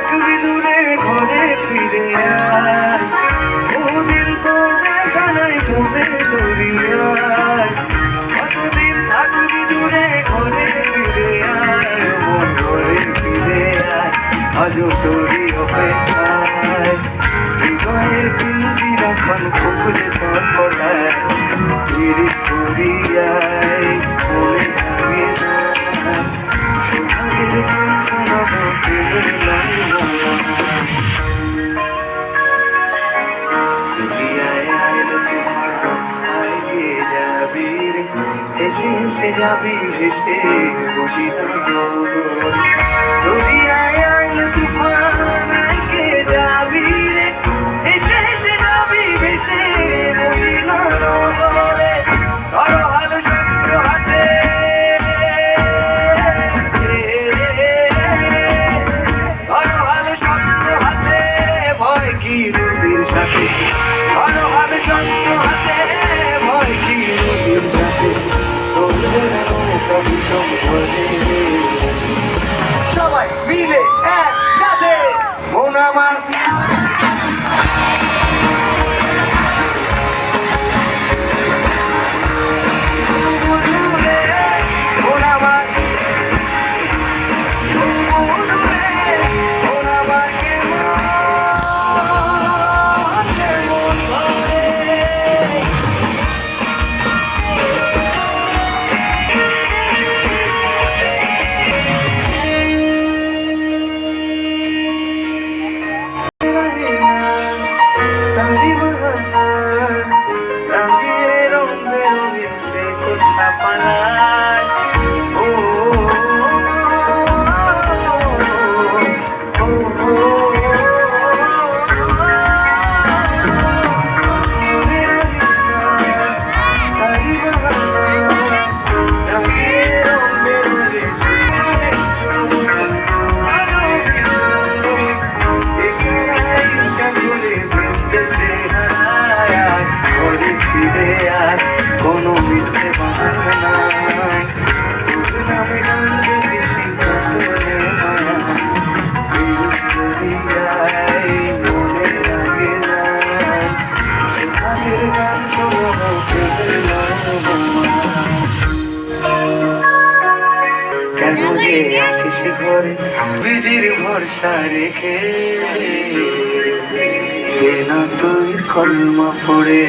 থাকবি দূরে ঘরে ফিরে আয়, ওদিন তো দেখা নাই মনে দরিয়ায়। কতদিন থাকবি দূরে ঘরে ফিরে আয়, মন ঘরে ফিরে আয়, আজও তোরই অপেক্ষায়। হৃদয়ের পিঞ্জিরাখন খুলে ধরপড়ায়, ধীরে করিয়ায় মনে লাগে না সোহাগের গান শোনাবো প্রেমের লালনা। দুনিয়ায় আইলো তুফান, আয় গে যাবি রে, এসে এসে যাবি ভেসে গভীর জগৎ। দুনিয়ায় আইলো তুফান, আয় গে যাবি রে, এসে এসে যাবি ভেসে মদিনা নগরে। ধরো হাল শক্ত হাতে, ধরো হাল শক্ত হাতে, ভয় কি নদীর সাথে। ধরো হাল শক্ত হাতে, ভয় কি নদীর সাথে। তোলবে না নৌকা বিষম ঝরে, সবাই মিলে একসাথে মন আমার। কোনো মিথ্যে বাহানা নাই, তোর নামে গান বেশি তোলে মায়া। মনে লাগে না সোহাগের গান শোনাবো প্রেমের লালনা। কেন যে আছিস ঘরে বিজির ভরসা রেখে, দে না তুই কলমা পড়ে।